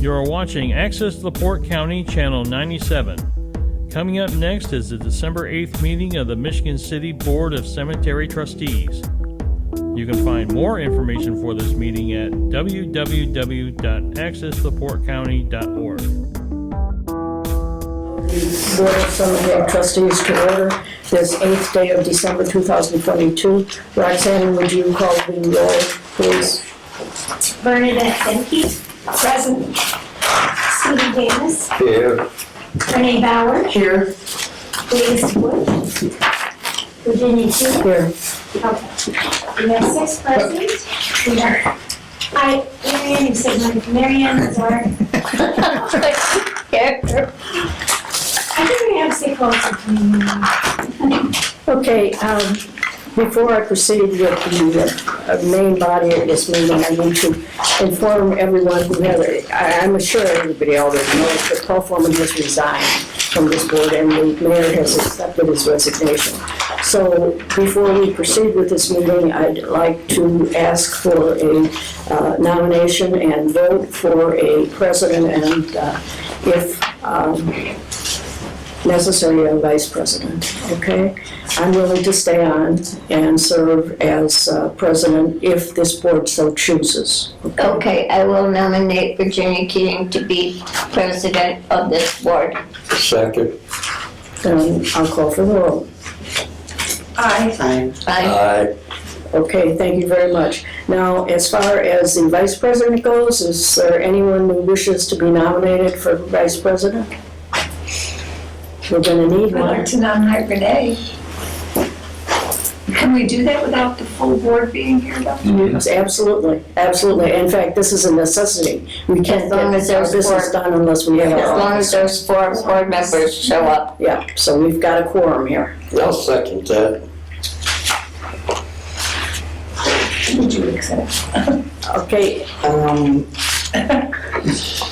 You are watching Access LaPorte County, Channel 97. Coming up next is the December 8th meeting of the Michigan City Board of Cemetery Trustees. You can find more information for this meeting at www.accesslaportecounty.org. The Board of Cemetery Trustees to order this 8th day of December 2022. Roxanne, would you call the roll, please? Bernadette Benke, present. Stephen Davis. Here. Renee Bauer. Here. Louise Wood. Virginia Chu. Here. Okay. We have 6 present. We have, hi, Marion, you said Marion is our. I think we have to stay closer to me. Okay, before I proceed with the main body of this meeting, I need to inform everyone who I'm sure everybody already knows, but Paul Foreman has resigned from this board and the mayor has accepted his resignation. So before we proceed with this meeting, I'd like to ask for a nomination and vote for a president and if necessary, a vice president, okay? I'm willing to stay on and serve as president if this board so chooses. Okay, I will nominate Virginia Keating to be president of this board. Second. Then I'll call for the roll. Aye. Aye. Okay, thank you very much. Now, as far as the vice president goes, is there anyone who wishes to be nominated for vice president? We're gonna need I'd one. like to nominate Renee. Can we do that without the full board being here though? Yes, absolutely, absolutely. In fact, this is a necessity. We can't As long get as our there's business 4. done unless we have As our long as office. those 4 board members show up. Yeah, so we've got a quorum here. I'll second that. Would you accept? Okay, it's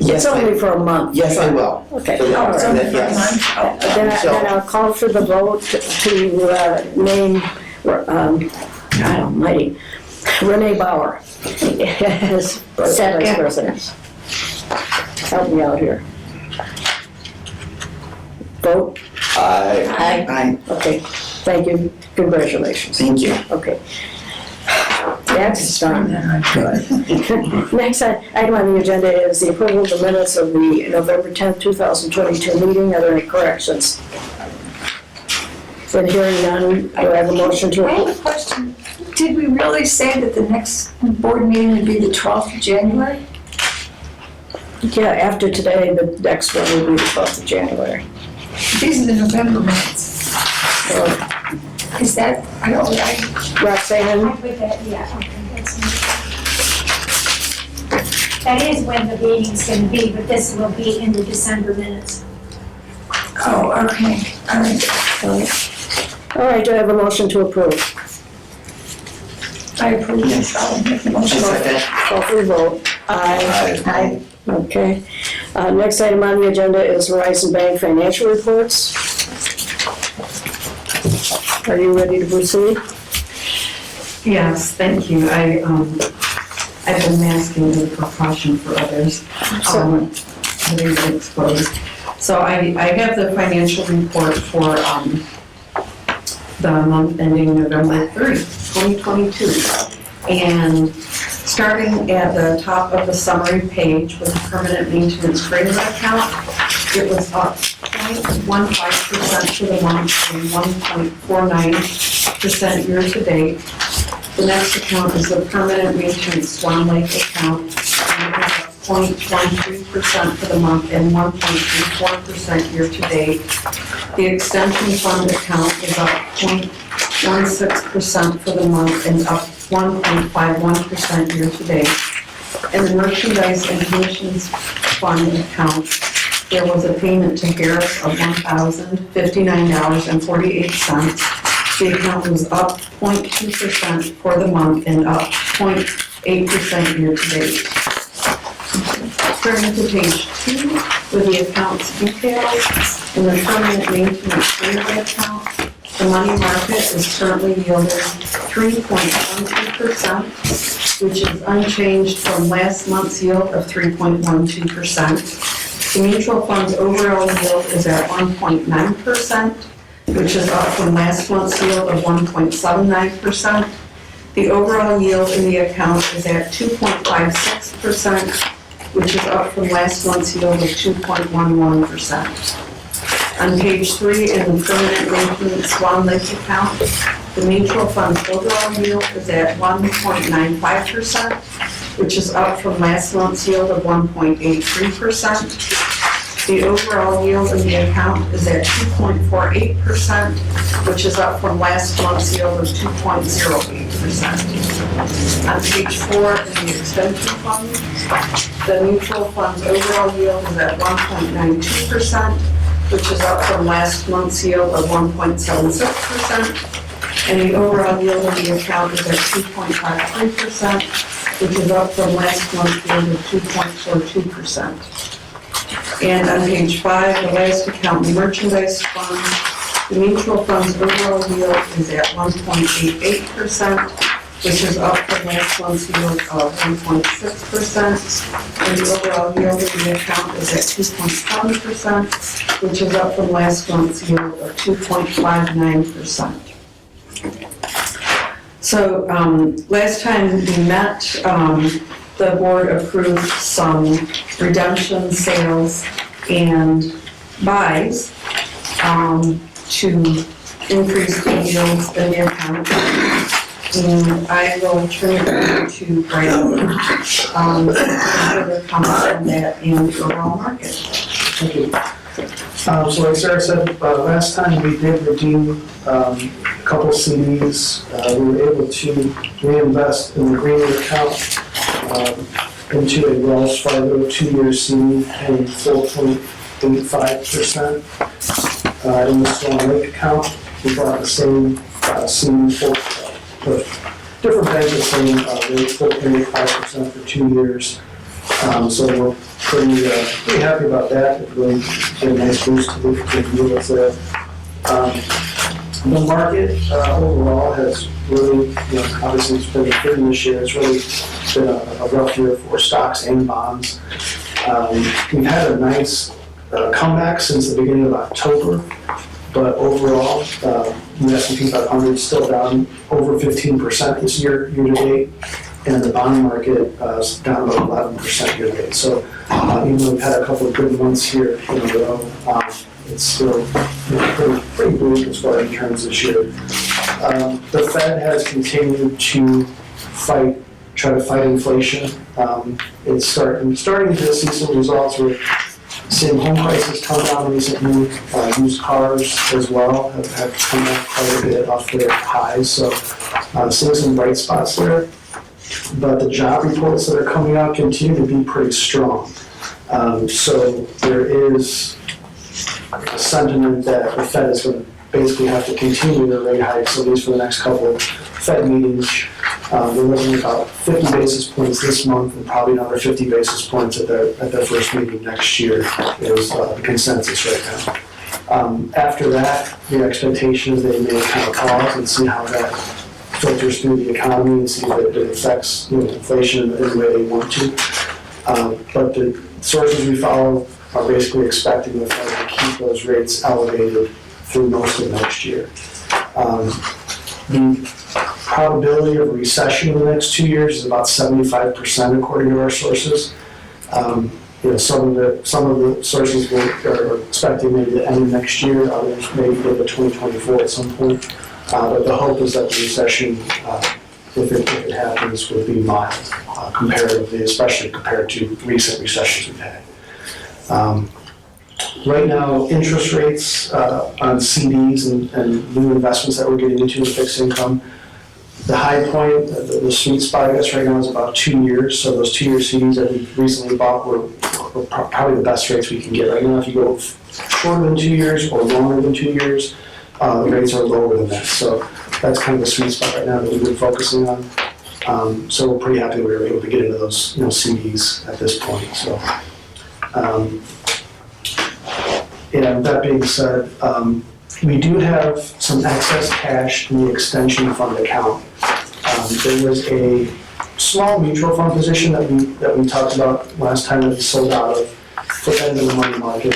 Yes, only for a month. yes, I will. Okay. So, all right. yes. Then I'll call for the vote to name, God almighty, Renee Bauer as vice Second. president. Help me out here. Vote? Aye. Aye. Okay, thank you, congratulations. Thank you. Okay. That's done. Next item on the agenda is the approval of the minutes of the November 10th, 2022 meeting. Are there any corrections? Then hearing none, do I have a motion to I have approve? a question. Did we really say that the next board meeting would be the 12th of January? Yeah, after today, the next one will be the 12th of January. These are the November minutes. So, Is that, I don't, Roxanne, I put that, yeah, okay, that's me. That is when the meeting's gonna be, but this will be in the December minutes. oh, okay, all right. all right, do I have a motion to approve? I approve this, I'll make the motion. Call for the vote. Aye. Aye. Okay. Next item on the agenda is Horizon Bank financial reports. Are you ready to proceed? Yes, thank you. I've been masking with precaution for others. Having been exposed. So I have the financial report for the month ending November 30th, 2022. And starting at the top of the summary page with the permanent maintenance greater account, it was up 0.15% for the month and 1.49% year to date. The next account is the permanent maintenance Swan Lake account, and it was up 0.13% for the month and 1.34% year to date. The extension fund account is up 0.16% for the month and up 1.51% year to date. And the merchandise and commissions fund account, there was a payment to Harris of $1,059.48. The account was up 0.2% for the month and up 0.8% year to date. Turning to page 2 with the accounts details, in the permanent maintenance payment account, the money market is currently yielding 3.12%, which is unchanged from last month's yield of 3.12%. The mutual fund's overall yield is at 1.9%, which is up from last month's yield of 1.79%. The overall yield in the account is at 2.56%, which is up from last month's yield of 2.11%. On page 3, in the permanent maintenance Swan Lake account, the mutual fund's overall yield is at 1.95%, which is up from last month's yield of 1.83%. The overall yield in the account is at 2.48%, which is up from last month's yield of 2.08%. On page 4, in the extension fund, the mutual fund's overall yield is at 1.92%, which is up from last month's yield of 1.76%. And the overall yield in the account is at 2.53%, which is up from last month's yield of 2.42%. And on page 5, the last account, the merchandise fund, the mutual fund's overall yield is at 1.88%, which is up from last month's yield of 1.6%. And the overall yield in the account is at 2.7%, which is up from last month's yield of 2.59%. So last time we met, the board approved some redemption sales and buys to increase the yields in the account. And I will turn it over to Brian for further comments on that and the overall market. Thank you. So like Sarah said, last time we did redeem a couple CDs. We were able to reinvest in the green account into a Wells Fargo 2-year CD paying 4.85%. In the Swan Lake account, we bought the same CD for different banks, the same rate, 4.85% for 2 years. So we're pretty happy about that. It really did a nice boost to the yields there. The market overall has really, obviously it's been good this year. It's really been a rough year for stocks and bonds. We've had a nice comeback since the beginning of October, but overall, the S&P 500 is still down over 15% this year to date, and the bond market is down about 11% year to date. So even though we've had a couple of good months here in a row, it's still pretty bleak as far as returns this year. The Fed has continued to try to fight inflation. It's starting to see some results. We're seeing home prices come down recently. Used cars as well have come back quite a bit off their highs. So seeing some bright spots there. But the job reports that are coming out continue to be pretty strong. So there is a sentiment that the Fed is going to basically have to continue their rate hikes, at least for the next couple of Fed meetings. We're looking at about 50 basis points this month and probably another 50 basis points at their first meeting next year is the consensus right now. After that, the expectation is they may kind of pause and see how that filters through the economy and see if it affects inflation in the way they want to. But the sources we follow are basically expecting the Fed to keep those rates elevated through most of next year. The probability of a recession in the next 2 years is about 75% according to our sources. Some of the sources are expecting maybe the end of next year, others maybe go to 2024 at some point. But the hope is that the recession, if it happens, would be mild comparatively, especially compared to recent recessions we've had. Right now, interest rates on CDs and new investments that we're getting into in fixed income, the high point, the sweet spot, I guess, right now is about 2 years. So those 2-year CDs that we recently bought were probably the best rates we can get right now. If you go shorter than 2 years or longer than 2 years, the rates are lower than that. So that's kind of the sweet spot right now that we've been focusing on. So we're pretty happy we were able to get into those CDs at this point. So. And that being said, We do have some excess cash in the extension fund account. There was a small mutual fund position that we talked about last time that we sold out of, put that into the money market,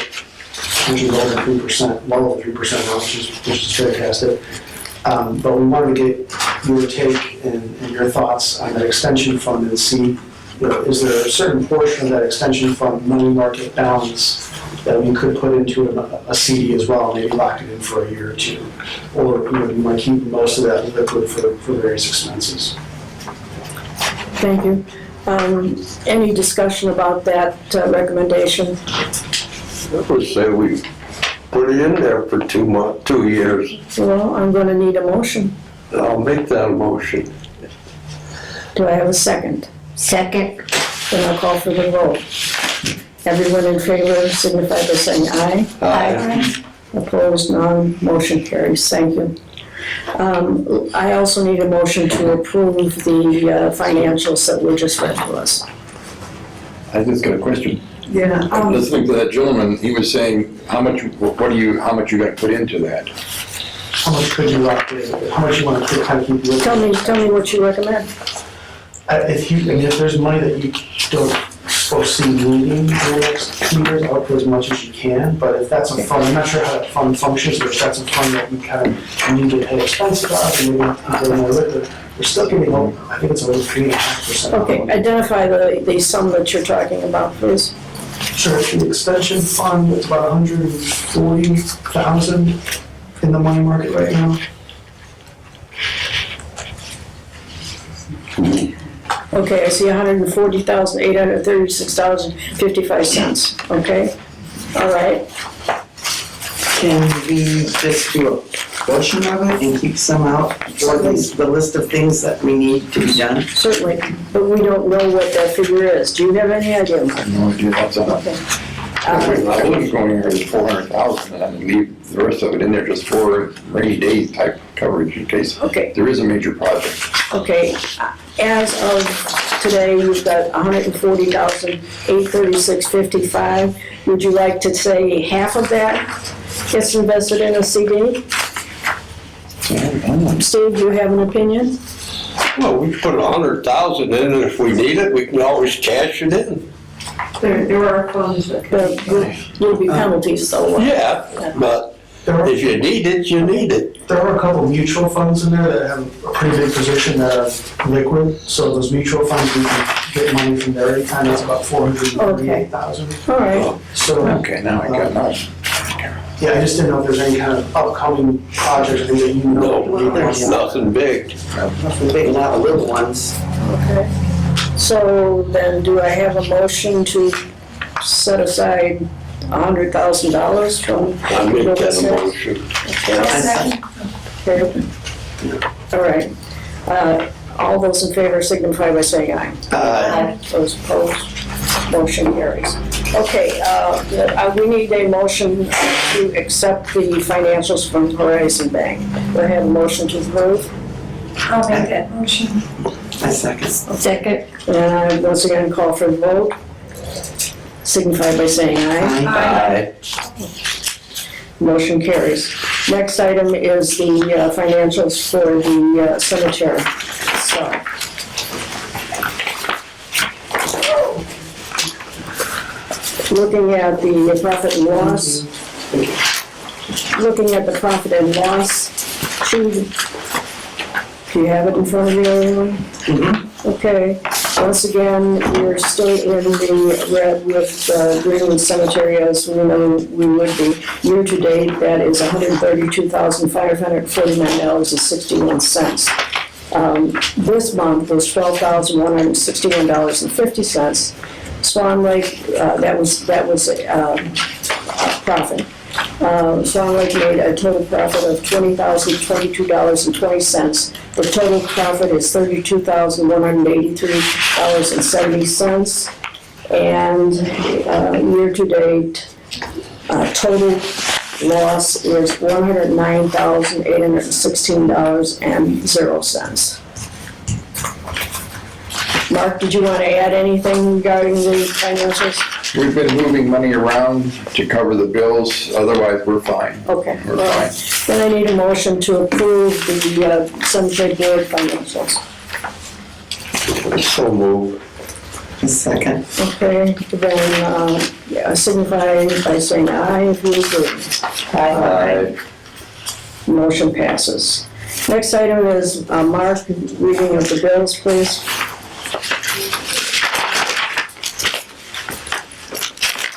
which is over 3%, well over 3% now, which is fantastic. But we wanted to get your take and your thoughts on that extension fund and see, is there a certain portion of that extension fund money market balance that we could put into a CD as well, maybe lock it in for a year or two? Or, you might keep most of that liquid for various expenses. Thank you. Any discussion about that recommendation? I would say we put it in there for 2 years. Well, I'm going to need a motion. I'll make that a motion. Do I have a second? Second. Then I'll call for the vote. Everyone in favor signify by saying aye. Aye. Opposed, none, motion carries. Thank you. I also need a motion to approve the financials that were just read to us. I just got a question. Yeah. Listening to that gentleman, he was saying, how much you got put into that? How much could you lock in? How much you want to kind of keep liquid? Tell me what you recommend. If there's money that you don't foresee needing in the next 2 years, I'll put as much as you can. But if that's a fund, I'm not sure how that fund functions, but if that's a fund that you kind of need to pay expenses off and maybe keep it more liquid, we're still getting, I think it's over 3.5%. Okay, identify the sum that you're talking about, please. Sure, the extension fund, it's about 140,000 in the money market right now. Okay, I see $140,836.55. Okay, all right. Can we just do a portion of it and keep some out for the list of things that we need to be done? Certainly, but we don't know what that figure is. Do you have any idea? I have no idea what's on it. Okay. I was going here with 400,000 and I leave the rest of it in there just for rainy day type coverage in case Okay. there is a major project. Okay, as of today, you've got $140,836.55. Would you like to say half of that gets invested in a CD? Steve, do you have an opinion? Well, we put 100,000 in, and if we need it, we can always cash it in. There are funds that There will be penalties, though. Yeah, but if you need it, you need it. There are a couple mutual funds in there that have a pretty big position that are liquid. So those mutual funds, we can get money from there anytime. It's about 438,000. All right. So, Okay, now I got enough. yeah, I just didn't know if there's any kind of upcoming project or things that you know. No, there's nothing big. Nothing big, a lot of little ones. Okay. So then, do I have a motion to set aside $100,000 from? I make that a motion. Okay. All right. All those in favor signify by saying aye. Aye. Those opposed, motion carries. Okay, we need a motion to accept the financials from Horizon Bank. Do I have a motion to approve? I'll make that motion. I second. Second. And I once again call for the vote. Signify by saying aye. Aye. Motion carries. Next item is the financials for the cemetery. So, looking at the profit and loss. Looking at the profit and loss sheet. Do you have it in front of you, everyone? Okay. Once again, we're still in the red with Greenwood Cemetery, as we know we would be. Year to date, that is $132,549.61. This month was $12,161.50. Swan Lake, that was profit. Swan Lake made a total profit of $20,022.20. The total profit is $32,183.70. And year-to-date, total loss is $109,816.00. Mark, did you want to add anything regarding the finances? We've been moving money around to cover the bills, otherwise we're fine. Okay, We're all right. Then I need a motion to approve the cemetery board financials. So move. A second. Okay, then signify by saying aye if you agree. Aye. Motion passes. Next item is Mark, reading of the bills, please.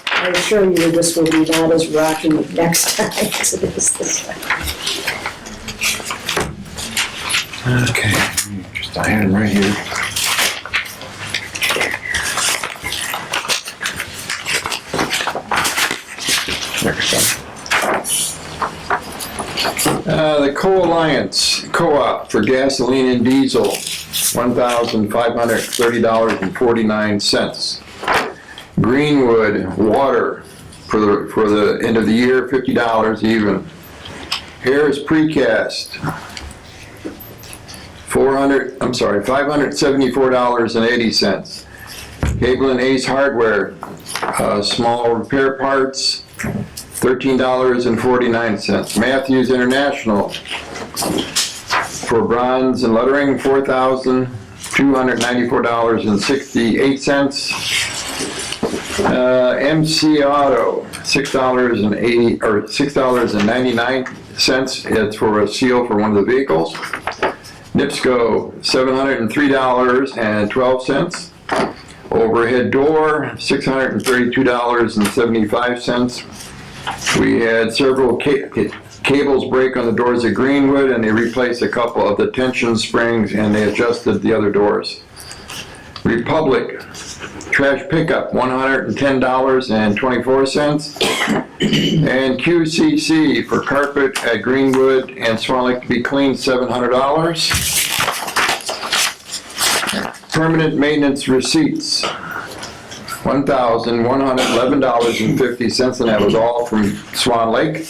I assure you this will be not as rocky next time as it is this time. Okay, I had them right here. The Co-Alliance Co-op for gasoline and diesel, $1,530.49. Greenwood Water for the end of the year, $50 even. Harris Precast, $574.80. Cable and Ace Hardware, small repair parts, $13.49. Matthews International for bronze and lettering, $4,294.68. MC Auto, $6.99. It's for a seal for one of the vehicles. NIPSCO, $703.12. Overhead door, $632.75. We had several cables break on the doors at Greenwood, and they replaced a couple of the tension springs, and they adjusted the other doors. Republic trash pickup, $110.24. And QCC for carpet at Greenwood and Swan Lake to be cleaned, $700. Permanent maintenance receipts, $1,111.50, and that was all from Swan Lake.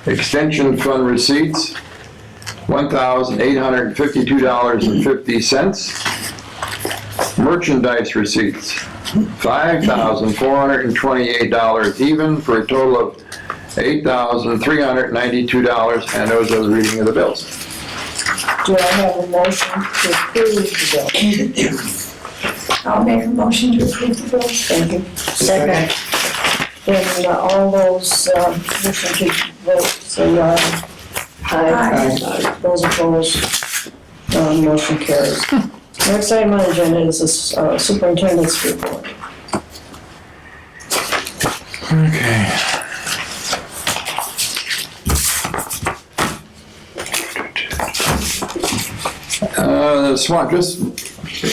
Extension fund receipts, $1,852.50. Merchandise receipts, $5,428 even, for a total of $8,392, and those are the reading of the bills. Do I have a motion to approve the bill? I'll make a motion to approve the bill. Thank you. Second. Then all those wishing to vote, say aye. Aye. Those opposed, motion carries. Next item on the agenda is the superintendent's report. Okay. The Swan, just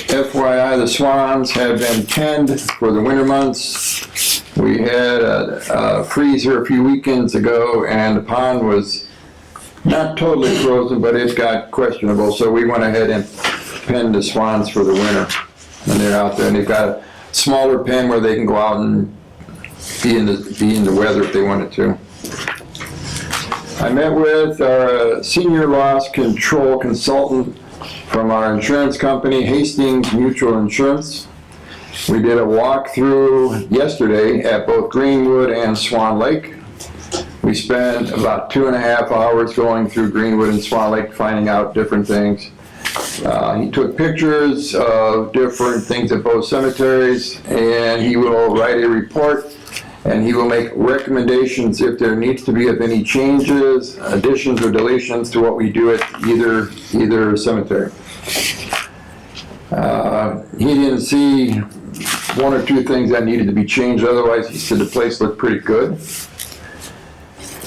FYI, the swans have been penned for the winter months. We had a freezer a few weekends ago, and the pond was not totally frozen, but it got questionable, so we went ahead and penned the swans for the winter. And they're out there, and they've got a smaller pen where they can go out and be in the weather if they wanted to. I met with our senior loss control consultant from our insurance company, Hastings Mutual Insurance. We did a walkthrough yesterday at both Greenwood and Swan Lake. We spent about 2.5 hours going through Greenwood and Swan Lake, finding out different things. He took pictures of different things at both cemeteries, and he will write a report, and he will make recommendations if there needs to be of any changes, additions or deletions to what we do at either cemetery. He didn't see one or two things that needed to be changed, otherwise he said the place looked pretty good.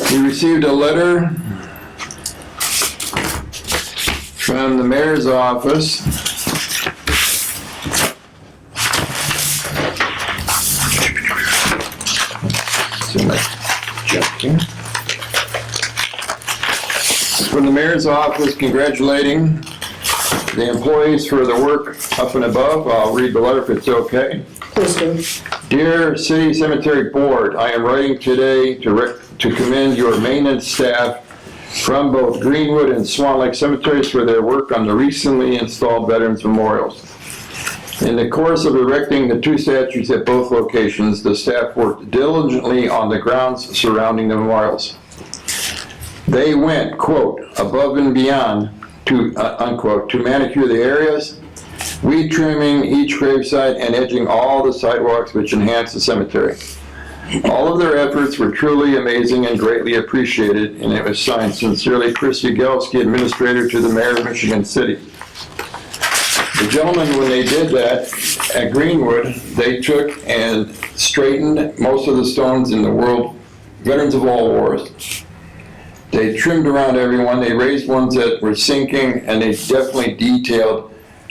He received a letter from the mayor's office congratulating the employees for the work up and above. I'll read the letter if it's okay. Please do. Dear City Cemetery Board, I am writing today to commend your maintenance staff from both Greenwood and Swan Lake cemeteries for their work on the recently installed veterans memorials. In the course of erecting the two statues at both locations, the staff worked diligently on the grounds surrounding the memorials. They went, quote, above and beyond, to, unquote, to manicure the areas, weed trimming each gravesite and edging all the sidewalks which enhance the cemetery. All of their efforts were truly amazing and greatly appreciated, and it was signed sincerely, Chris Yagelski, Administrator to the Mayor of Michigan City. The gentlemen, when they did that at Greenwood, they took and straightened most of the stones in the world, veterans of all wars. They trimmed around everyone, they raised ones that were sinking, and they definitely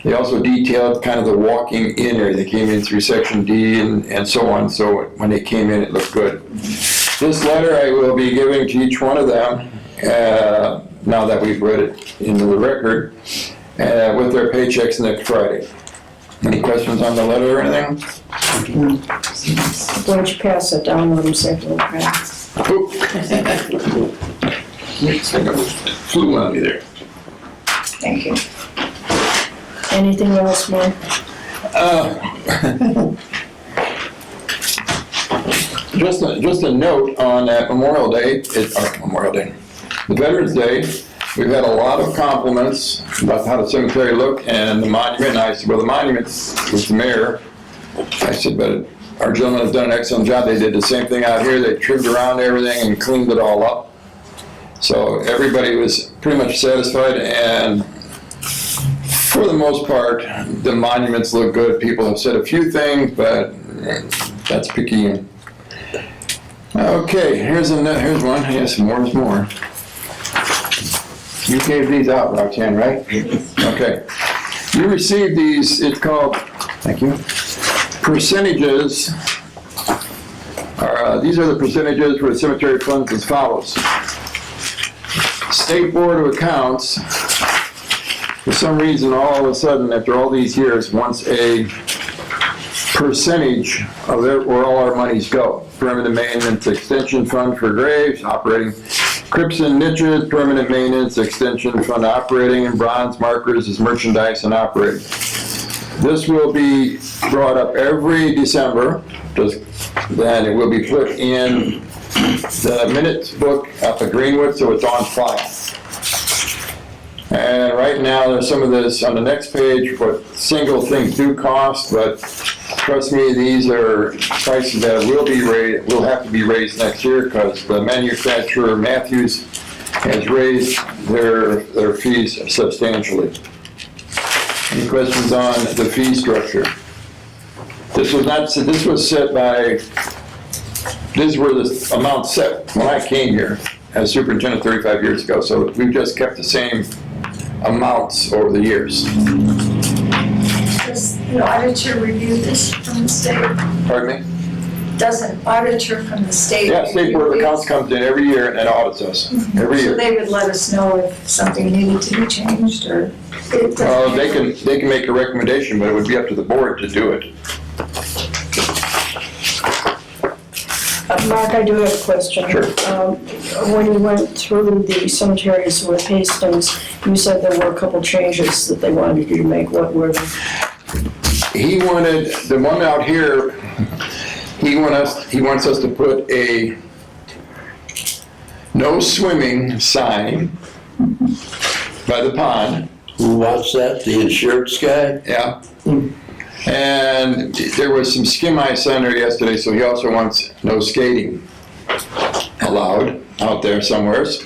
they also detailed kind of the walking in area. They came in through section D and so on, so when they came in, it looked good. This letter I will be giving to each one of them, now that we've read it into the record, with their paychecks next Friday. Any questions on the letter or anything? Why don't you pass it down, let them say hello, right? Oop. Flew on me there. Thank you. Anything else, Mark? Just a note on that Memorial Day, the Veterans Day, we've had a lot of compliments about how the cemetery looked and the monument, and I said, well, the monument was the mayor. I said, but our gentlemen have done an excellent job. They did the same thing out here. They trimmed around everything and cleaned it all up. So everybody was pretty much satisfied, and for the most part, the monuments look good. People have said a few things, but that's picky. Okay, here's one. Yes, more is more. You gave these out, Roxanne, right? Okay. You received these, it's called, thank you, percentages. These are the percentages for the cemetery funds as follows. State Board of Accounts, for some reason, all of a sudden, after all these years, wants a percentage of where all our monies go. Permanent maintenance, extension fund for graves, operating crypts and niches, permanent maintenance, extension fund operating, and bronze markers is merchandise and operating. This will be brought up every December, then it will be put in the minutes book up at Greenwood, so it's on file. And right now, there's some of this on the next page, what single things do cost, but trust me, these are prices that will have to be raised next year because the manufacturer, Matthews, has raised their fees substantially. Any questions on the fee structure? This were the amounts set when I came here as superintendent 35 years ago, so we've just kept the same amounts over the years. Does the auditor review this from the state? Pardon me? Does an auditor from the state? Yeah, State Board of Accounts comes in every year and audits us, every So year. they would let us know if something needed to be changed, or? It doesn't- They can make a recommendation, but it would be up to the board to do it. Mark, I do have a question. Sure. When you went through the cemeteries with Hastings, you said there were a couple changes that they wanted you to make. What were they? He wanted, the one out here, he wants us to put a no swimming sign by the pond. Who wants that? The insurance guy? Yeah. And there was some skim ice on there yesterday, so he also wants no skating allowed out there somewheres.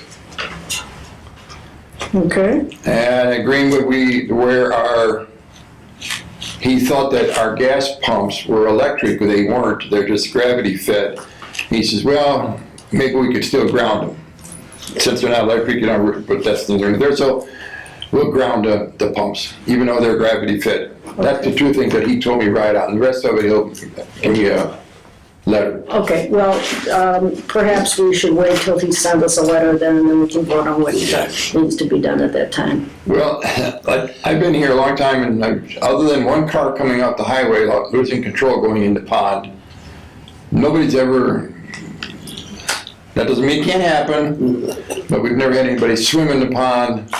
Okay. And at Greenwood, he thought that our gas pumps were electric, but they weren't. They're just gravity fed. He says, well, maybe we could still ground them. Since they're not electric, but that's neither there. So we'll ground the pumps, even though they're gravity fed. That's the two things that he told me right out, and the rest of it he'll give me a letter. Okay, well, perhaps we should wait till he sends us a letter then, and then we can vote on what needs to be done at that time. Well, I've been here a long time, and other than one car coming out the highway, losing control going in the pond, nobody's ever, that doesn't mean it can't happen, but we've never had anybody swim in the pond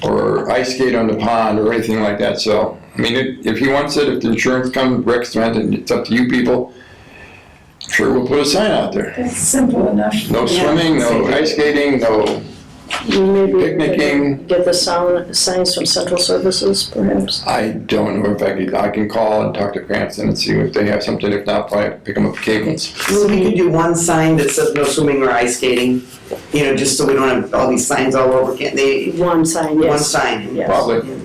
or ice skate on the pond or anything like that, so I mean, if he wants it, if the insurance comes, recommends it, it's up to you people. Sure, we'll put a sign out there. That's simple enough. No swimming, no ice skating, no Maybe picnicking. get the signs from Central Services, perhaps? I don't know if I can call and talk to Cranston and see if they have something. If not, probably pick them up cables. So we could do one sign that says no swimming or ice skating, just so we don't have all these signs all over, can't they? One sign, yes. One sign. Yes. Probably.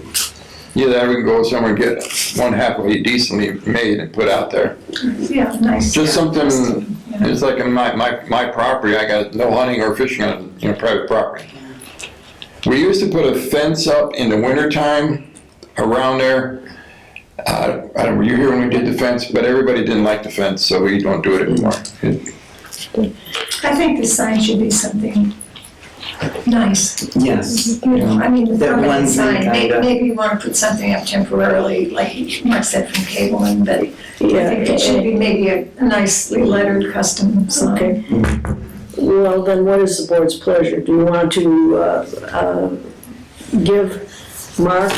Either that or we can go somewhere and get one halfway decently made and put out there. Yeah, nice. Just something, it's like in my property, I got no hunting or fishing on, private property. We used to put a fence up in the wintertime around there. I don't know, were you here when we did the fence? But everybody didn't like the fence, so we don't do it anymore. I think the sign should be something nice. Yes. I mean, the That one permanent thing sign, kinda- maybe you want to put something up temporarily, like Mark said, from cabling, but I Yeah, think it should be maybe a nicely lettered custom sign. okay. Well, then what is the board's pleasure? Do you want to give Mark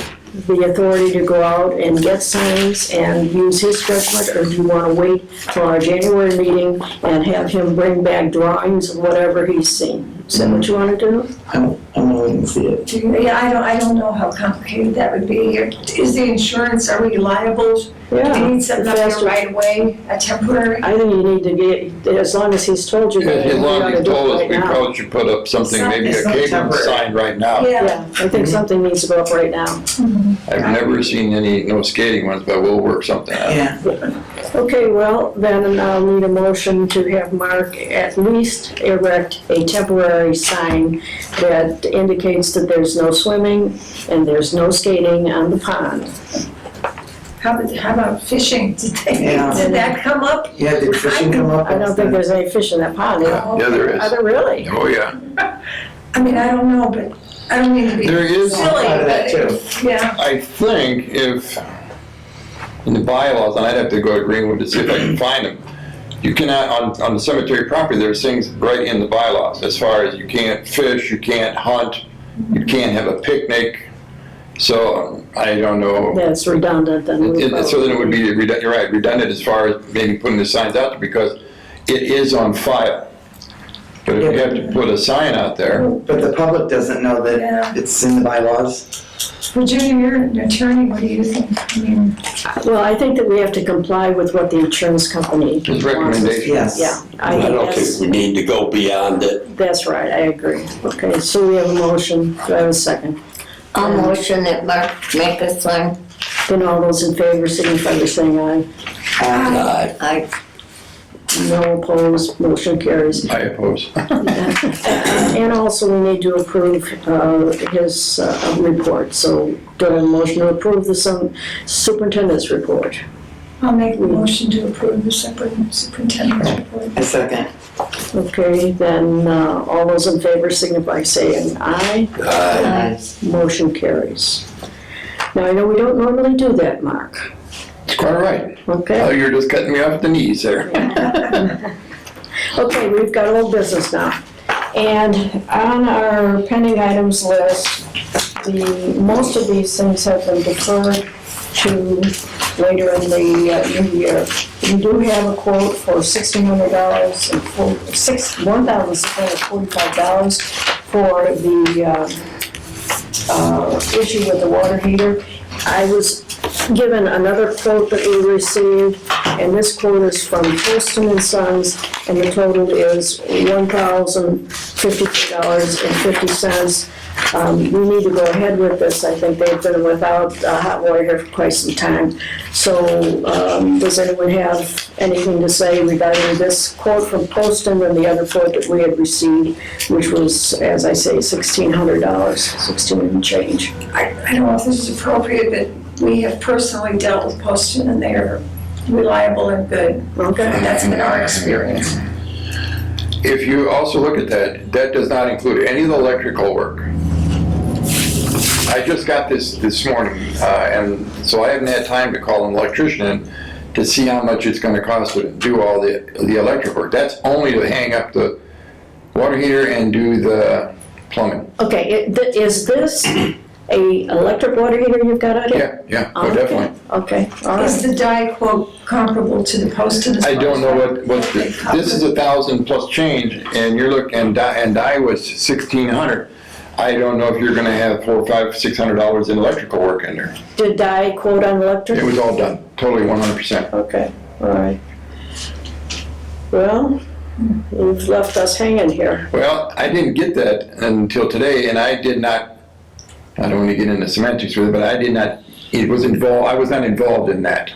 the authority to go out and get signs and use his judgment, or do you want to wait till our January meeting and have him bring back drawings of whatever he's seen? Is that what you want to do? I'm willing to see it. Yeah, I don't know how complicated that would be. Is the insurance, are we liable? Do we need something up there right away, a temporary? I think you need to get, as long as he's told you that. As long as he told us, we now. probably should put up something, maybe a Something cable temporary. sign right now. Yeah, I think something needs to go up right now. I've never seen any, no skating ones, but we'll work something out. Yeah. Okay, well, then I'll need a motion to have Mark at least erect a temporary sign that indicates that there's no swimming and there's no skating on the pond. How about fishing? Yeah. Did that come up? Yeah, did fishing come up? I don't think there's any fish in that pond. Yeah, there is. Are there really? Oh, yeah. I mean, I don't know, but I don't mean to be There is- silly, Part of that but, yeah. I think if, in the bylaws, and I'd have to go to Greenwood to see if I can find them, you cannot, on the cemetery property, there's things right in the bylaws, as far as you can't fish, you can't hunt, you can't have a picnic, so I don't know. That's redundant then. So then it would be, you're right, redundant as far as maybe putting the signs out there, because it is on file. But if you have to put a sign out there, But the public doesn't know Yeah. that it's in the bylaws. Virginia, you're an attorney, what do you think? I mean, Well, I think that we have to comply with what the insurance company his wants us to. recommendation. Yes. Yeah, I don't think that's, we need to go beyond it. that's right, I agree. Okay, so we have a motion, do I have a second? I'll motion that Mark make a sign. Then all those in favor signify by saying aye. I, No opposed, motion carries. I oppose. And also, we need to approve his report, so do I have a motion to approve the superintendent's report? I'll make the motion to approve the superintendent's report. A second. Okay, then all those in favor signify by saying aye. I, Motion carries. Now, I know we don't normally do that, Mark, It's quite all right. Oh, okay? you're just cutting me off at the knees there. Okay, we've got old business now. And on our pending items list, most of these things have been deferred to later in the new year. We do have a quote for $1,600 and $1,645 for the issue with the water heater. I was given another quote that we received, and this quote is from Poston and Sons, and the total is $1,052.50. We need to go ahead with this. I think they've been without hot water here for quite some time. So, does anyone have anything to say regarding this quote from Poston and the other quote that we had received, which was, as I say, $1,600, 16 and change? I don't know if this is appropriate, but we have personally dealt with Poston and they're reliable and good. Okay. And that's been our experience. If you also look at that, that does not include any of the electrical work. I just got this morning, and so I haven't had time to call an electrician in to see how much it's gonna cost to do all the electric work. That's only to hang up the water heater and do the plumbing. Okay, is this a electric water heater you've got out here? Yeah, oh, Okay, definitely. Okay, all Is right. the dye quote comparable to the post and the? I don't know what, this is 1,000 plus change, and you're looking, and dye was 1,600. I don't know if you're gonna have $400, $500, $600 in electrical work in there. Did Di quote on electric? It was all done, totally 100%. Okay, all right. Well, you've left us hanging here. Well, I didn't get that until today, and I did not, I don't want to get into semantics with it, but I did not, it was involved, I was not involved in that.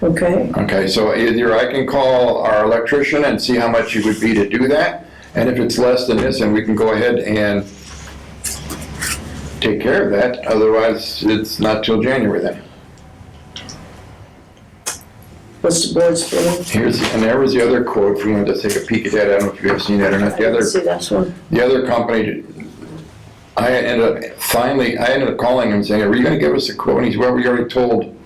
Okay, Okay, so either I can call our electrician and see how much it would be to do that, and if it's less than this, then we can go ahead and take care of that, otherwise it's not till January then. what's the board's feeling? And there was the other quote, if you wanted to take a peek at that, I don't know if you have seen that or not. I didn't see that one. The other company, I ended up calling him saying, are you gonna give us a quote? And he said, well, we already told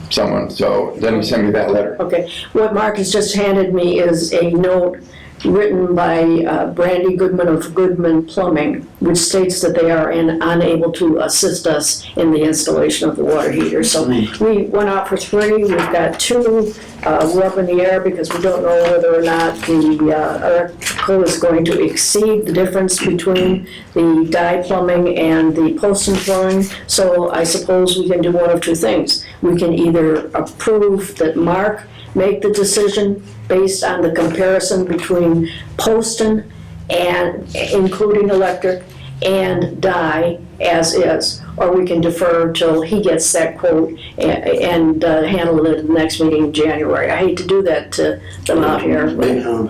someone, so then he sent me that letter. Okay, what Mark has just handed me is a note written by Brandy Goodman of Goodman Plumbing, which states that they are unable to assist us in the installation of the water heater. So we went out for 3, we've got 2, we're up in the air because we don't know whether or not the electrical is going to exceed the difference between the dye plumbing and the Poston plumbing. So I suppose we can do one of 2 things. We can either approve that Mark make the decision based on the comparison between Poston and including electric and dye as is, or we can defer till he gets that quote and handle it at the next meeting in January. I hate to do that to them out here.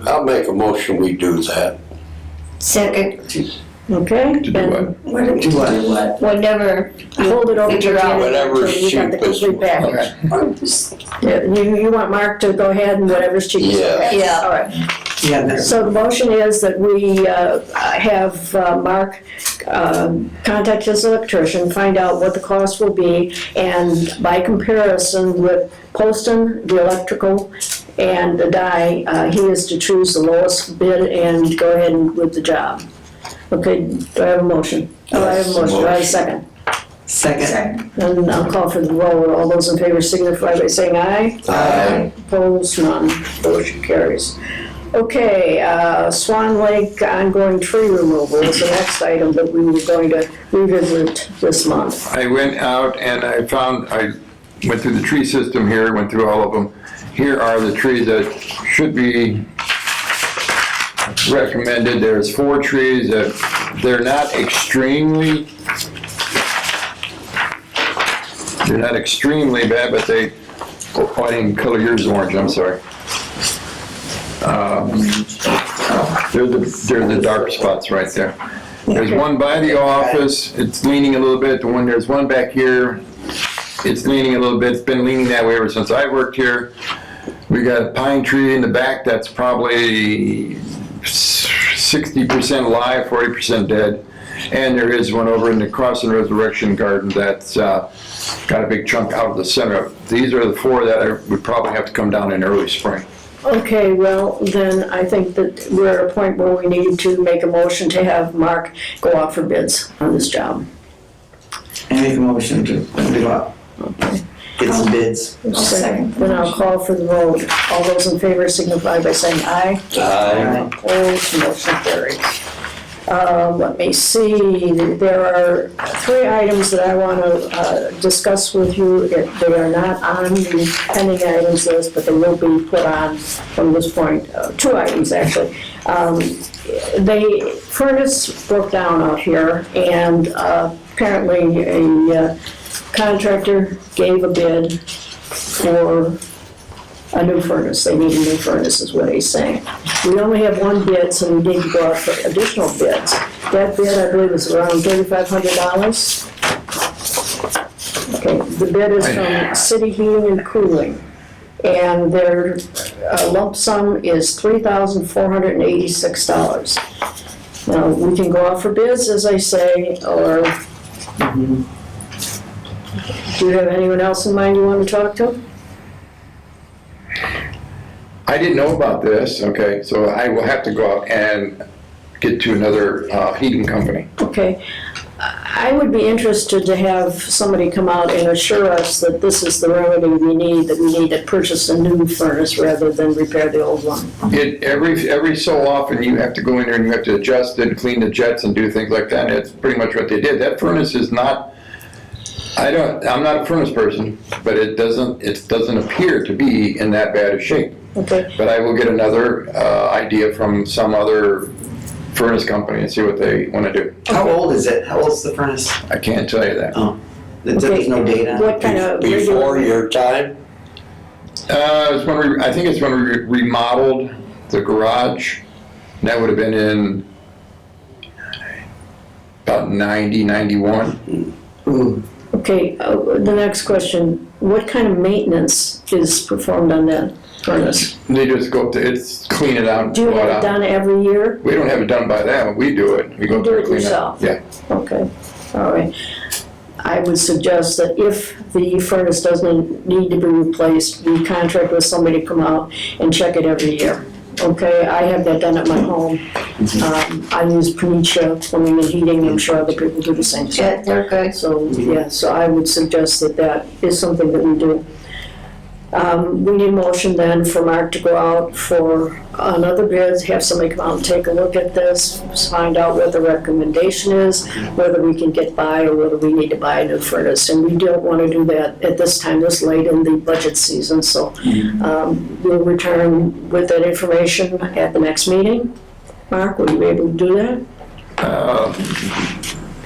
I'll make a motion, we do that. Second, Okay? To do And What, do what? whatever. hold it over to Figure out January whatever's until you got the cheapest. complete package. Okay. Or just- Yeah, you want Mark to go ahead and whatever's cheapest. Yeah. Okay. Yeah. All right. Yeah, that's, So the motion is that we have Mark contact his electrician, find out what the cost will be, and by comparison with Poston, the electrical, and the dye, he is to choose the lowest bid and go ahead and with the job. Okay, do I have a motion? Oh, I have a motion, do I have a second? second. And I'll call for the vote. All those in favor signify by saying aye. Aye. Opposed, none. Motion carries. Okay, Swan Lake ongoing tree removal is the next item that we were going to revisit this month. I went out and I went through the tree system here, went through all of them. Here are the trees that should be recommended. There's 4 trees that they're not extremely bad, but I didn't color yours orange, I'm sorry. They're the dark spots right there. There's one by the office, it's leaning a little bit. There's one back here, it's leaning a little bit. It's been leaning that way ever since I worked here. We got a pine tree in the back that's probably 60% alive, 40% dead. And there is one over in the Cross and Resurrection Garden that's got a big chunk out of the center. These are the 4 that would probably have to come down in early spring. Okay, well, then I think that we're at a point where we need to make a motion to have Mark go out for bids on this job. I make a motion to go out, get some bids. second. Then I'll call for the vote. All those in favor signify by saying aye. Aye. Opposed, motion carries. Let me see, there are 3 items that I want to discuss with you. They are not on the pending items list, but they will be put on from this point. 2 items, actually. The furnace broke down out here, and apparently a contractor gave a bid for a new furnace. They need a new furnace is what he's saying. We only have 1 bid, so we need to go out for additional bids. That bid, I believe, is around $3,500. Okay, the bid is from City Heating and Cooling, and their lump sum is $3,486. Now, we can go out for bids, as I say, or do you have anyone else in mind you want to talk to? I didn't know about this, okay, so I will have to go out and get to another heating company. Okay. I would be interested to have somebody come out and assure us that this is the remedy we need, that we need to purchase a new furnace rather than repair the old one. Every so often, you have to go in there and you have to adjust it, clean the jets and do things like that, and that's pretty much what they did. That furnace is not, I'm not a furnace person, but it doesn't appear to be in that bad a shape. Okay. But I will get another idea from some other furnace company and see what they want to do. How old is it? How old is the furnace? I can't tell you that. There's no data. What kind of Before your time? I think it's when we remodeled the garage. That would have been in about 90, 91. Okay, the next question, what kind of maintenance is performed on that furnace? They just go up to, it's clean it out. Do you blow have it out. done every year? We don't have it done by them, we do it. We go You up do there it and clean it. yourself? Yeah. Okay, all right. I would suggest that if the furnace doesn't need to be replaced, we contract with somebody to come out and check it every year. Okay, I have that done at my home. I use Panitia Plumbing and Heating, I'm sure other people do the same thing. Yeah, they're good. So, yeah, so I would suggest that that is something that we do. We need a motion then for Mark to go out for another bid, have somebody come out and take a look at this, find out what the recommendation is, whether we can get by or whether we need to buy a new furnace. And we don't want to do that at this time, this late in the budget season, so we'll return with that information at the next meeting. Mark, will you be able to do that?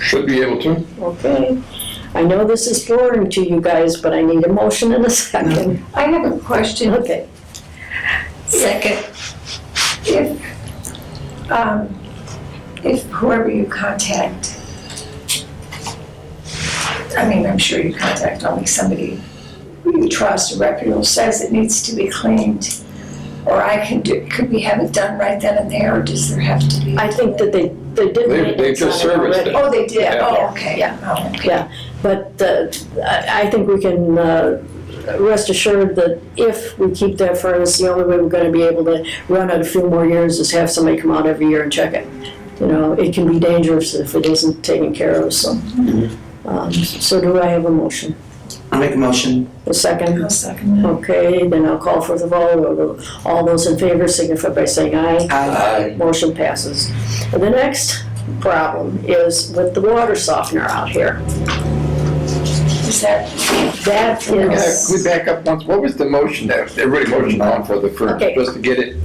Should be able to. Okay. I know this is boring to you guys, but I need a motion in a second. I have a question. Okay. Second. If whoever you contact, I mean, I'm sure you contact only somebody who you trust, a reputable, says it needs to be cleaned, or I can do, could we have it done right then and there, or does there have to be? I think that they did maintenance just on it serviced already. it. Oh, they did, Yeah. oh, okay. Yeah. Oh, okay. Yeah, but I think we can rest assured that if we keep that furnace, the only way we're gonna be able to run it a few more years is have somebody come out every year and check it. You know, it can be dangerous if it isn't taken care of, so. So do I have a motion? I'll make a motion. A second? I'll second that. Okay, then I'll call for the vote. All those in favor signify by saying aye. Aye. Motion passes. And the next problem is with the water softener out here. Is that, That Can is, we back up once? What was the motion that everybody motioned on for the furnace? Okay. Just to get it?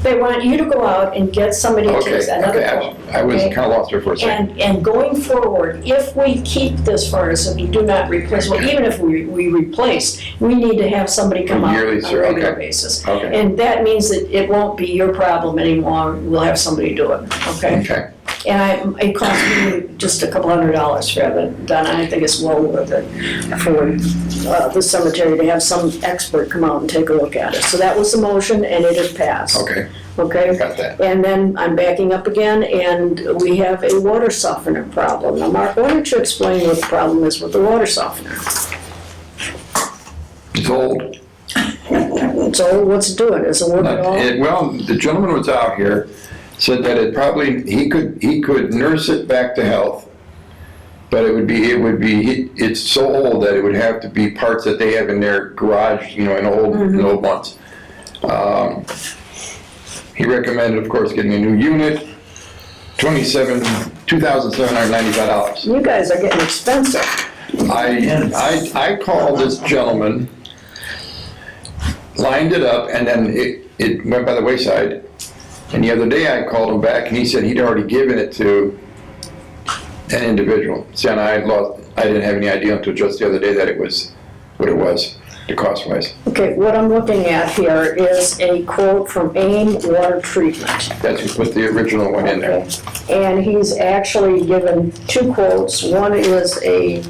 they want you to go out and get somebody to take another quote. I was okay? kind of lost there for a second. And going forward, if we keep this furnace and we do not replace, well, even if we replace, we need to have somebody come out Yearly, on sir, a regular okay. basis. Okay. And that means that it won't be your problem anymore, we'll have somebody do it, okay? Okay. And it cost me just a couple $100 to have it done. I think it's well worth it for the cemetery to have some expert come out and take a look at it. So that was the motion, and it has passed. Okay, Okay? got that. And then I'm backing up again, and we have a water softener problem. Now, Mark, why don't you explain what the problem is with the water softener? It's old. So what's it doing? Is it working at all? Well, the gentleman was out here, said that it probably, he could nurse it back to health, but it's so old that it would have to be parts that they have in their garage, in old ones. He recommended, of course, getting a new unit, $2,795. You guys are getting expensive. I called this gentleman, lined it up, and then it went by the wayside. And the other day I called him back and he said he'd already given it to an individual. See, and I didn't have any idea until just the other day that it was what it was, the cost wise. Okay, what I'm looking at here is a quote from AIM Water Treatment. That's what the original one in there. Okay. And he's actually given two quotes. One is a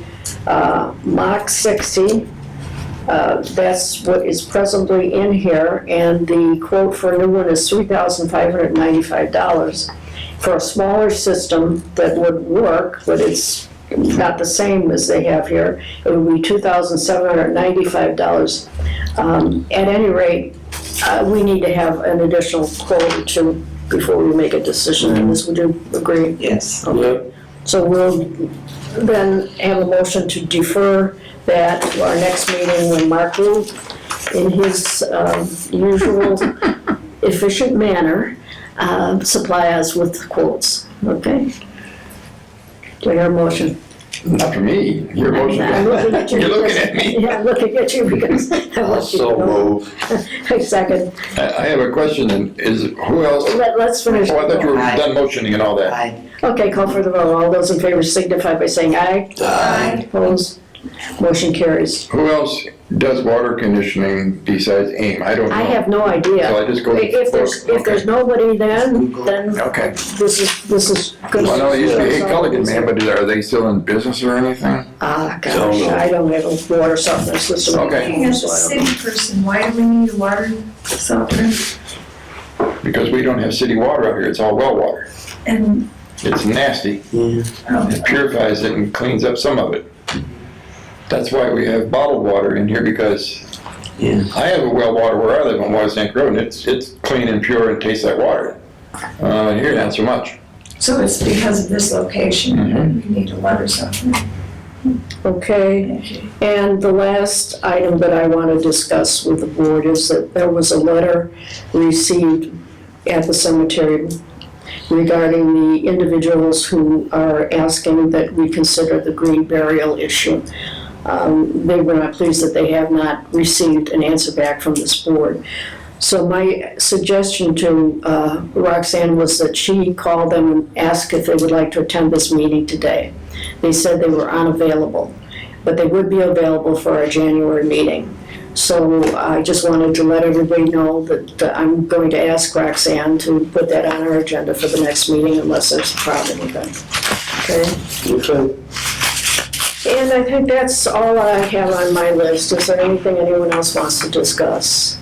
Mach 60. That's what is presently in here, and the quote for a new one is $3,595 for a smaller system that would work, but it's not the same as they have here. It would be $2,795. At any rate, we need to have an additional quote or two before we make a decision on this. Would you agree? Yes. Okay. So we'll then have a motion to defer that to our next meeting when Mark will, in his usual efficient manner, supply us with quotes, okay? Do I hear a motion? Not for me, your motion. I'm looking at you. You're looking at me. Yeah, I'm looking at you because I want you to So know. move. Second. I have a question, and who else? Let's finish. Oh, I thought you were Aye. done motioning and all that. Aye. Okay, call for the vote. All those in favor signify by saying aye. Aye. Opposed? Motion carries. Who else does water conditioning besides AIM? I don't know. I have no idea. So I just go. If there's nobody then Okay. this is good. Well, I know it used to be Hey Culligan, man, but are they still in business or anything? Ah, gosh, Don't know. I don't have a water softener system. Okay. As a So I don't city person, why do we need a water softener? Because we don't have city water out here, it's all well water. And, It's nasty. It purifies it and cleans up some of it. That's why we have bottled water in here, because Yeah. I have a well water where I live on Waterstank Road, and it's clean and pure and tastes like water. Here, not so much. so it's because of this location, Mhm. we need a water softener. Okay, and the last item that I want to discuss with the board is that there was a letter received at the cemetery regarding the individuals who are asking that we consider the green burial issue. They were not pleased that they have not received an answer back from this board. So my suggestion to Roxanne was that she call them and ask if they would like to attend this meeting today. They said they were unavailable, but they would be available for our January meeting. So I just wanted to let everybody know that I'm going to ask Roxanne to put that on our agenda for the next meeting unless there's a problem with that. Okay? Okay. And I think that's all I have on my list. Is there anything anyone else wants to discuss?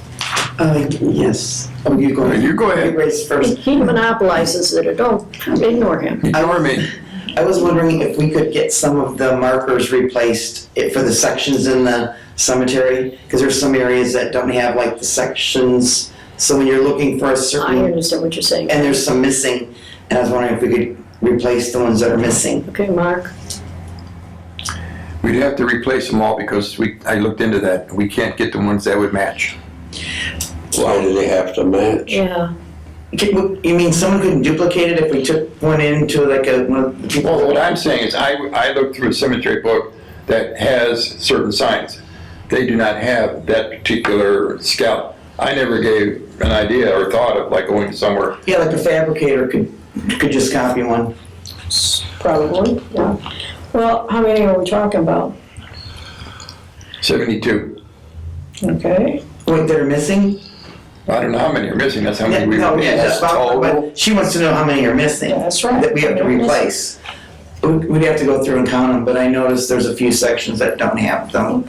Yes. Oh, you go ahead. You go ahead. You raise first. He monopolizes it, don't ignore him. Ignore me. I was wondering if we could get some of the markers replaced for the sections in the cemetery, because there's some areas that don't have like the sections. So when you're looking for a I certain, understand what you're saying. and there's some missing, and I was wondering if we could replace the ones that are missing. Okay, Mark? We'd have to replace them all because I looked into that. We can't get the ones that would match. Why do they have to match? Yeah. You mean someone could duplicate it if we took one into like one of the people? Well, what I'm saying is I looked through a cemetery book that has certain signs. They do not have that particular scalp. I never gave an idea or thought of like going somewhere. Yeah, like a fabricator could just copy one. Probably, yeah. Well, how many are we talking about? 72. Okay. Wait, they're missing? I don't know how many are missing. That's how many we No, would yeah, that's total. but she wants to know how many are missing. Yeah, that's right. That we have to replace. We'd have to go through and count them, but I noticed there's a few sections that don't have them.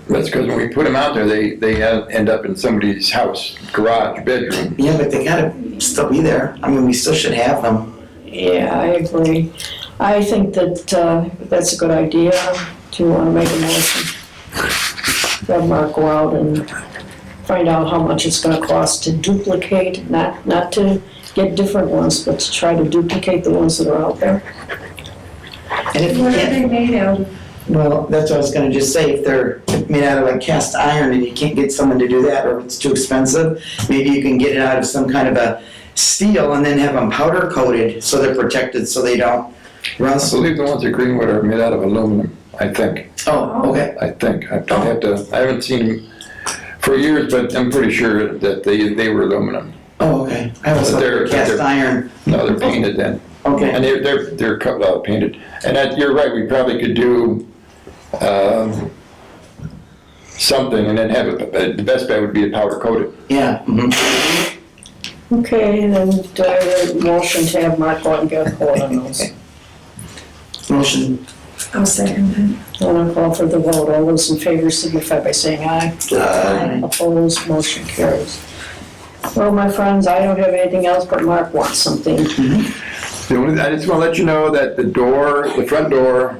That's because when we put them out there, they end up in somebody's house, garage, bedroom. Yeah, but they gotta still be there. I mean, we still should have them. Yeah, I agree. I think that that's a good idea. Do you want to make a motion? Have Mark go out and find out how much it's going to cost to duplicate, not to get different ones, but to try to duplicate the ones that are out there. And if you What are can't, they made out of? well, that's what I was gonna just say, if they're made out of like cast iron and you can't get someone to do that, or if it's too expensive, maybe you can get it out of some kind of a steel and then have them powder coated so they're protected so they don't I rust. believe the ones at Greenwood are made out of aluminum, I think. Oh, okay. I think. I haven't seen them for years, but I'm pretty sure that they were aluminum. Oh, okay. I was But like cast iron. No, they're painted then. Okay. And they're painted. And you're right, we probably could do something and then have it, the best bet would be to powder coat it. Yeah. Mhm. Okay, then do I have a motion to have Mark go out and get a quote on those? Motion. I'll second that. And I'll call for the vote. All those in favor signify by saying aye. Aye. Opposed, motion carries. Well, my friends, I don't have anything else, but Mark wants something. I just want to let you know that the front door,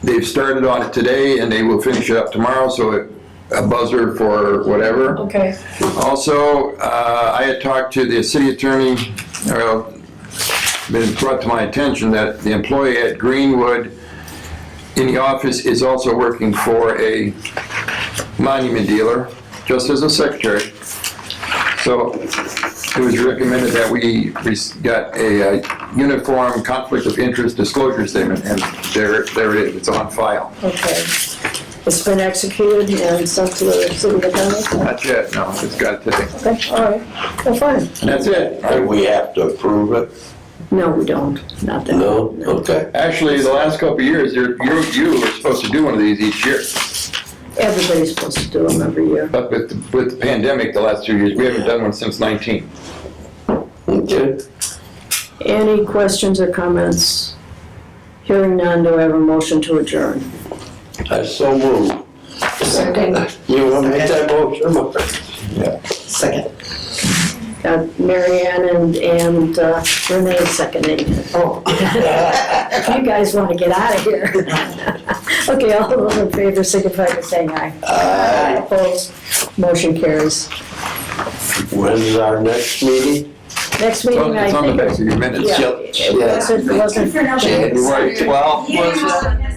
they've started on it today and they will finish it up tomorrow, so a buzzer for whatever. Okay. Also, I had talked to the city attorney, been brought to my attention that the employee at Greenwood in the office is also working for a monument dealer, just as a secretary. So it was recommended that we got a uniform conflict of interest disclosure statement, and there it is, it's on file. Okay. It's been executed and sent to the city attorney? Not yet, no, it's got today. Okay, all right, well, fine. And that's it. And we have to approve it? No, we don't, not that. No? Okay. Actually, the last couple of years, you were supposed to do one of these each year. Everybody's supposed to do them every year. But with the pandemic, the last 2 years, we haven't done one since 19. Okay. Any questions or comments? Hearing none, do I have a motion to adjourn? I so move. Second. You want to make that motion? Second. Got Mary Ann and Renee seconding. Oh. You guys want to get out of here. Okay, all those in favor signify by saying aye. Aye. Opposed? Motion carries. When's our next meeting? Next meeting, I It's on the think. back of your minutes. Yeah, it wasn't For November. January 12th, was it?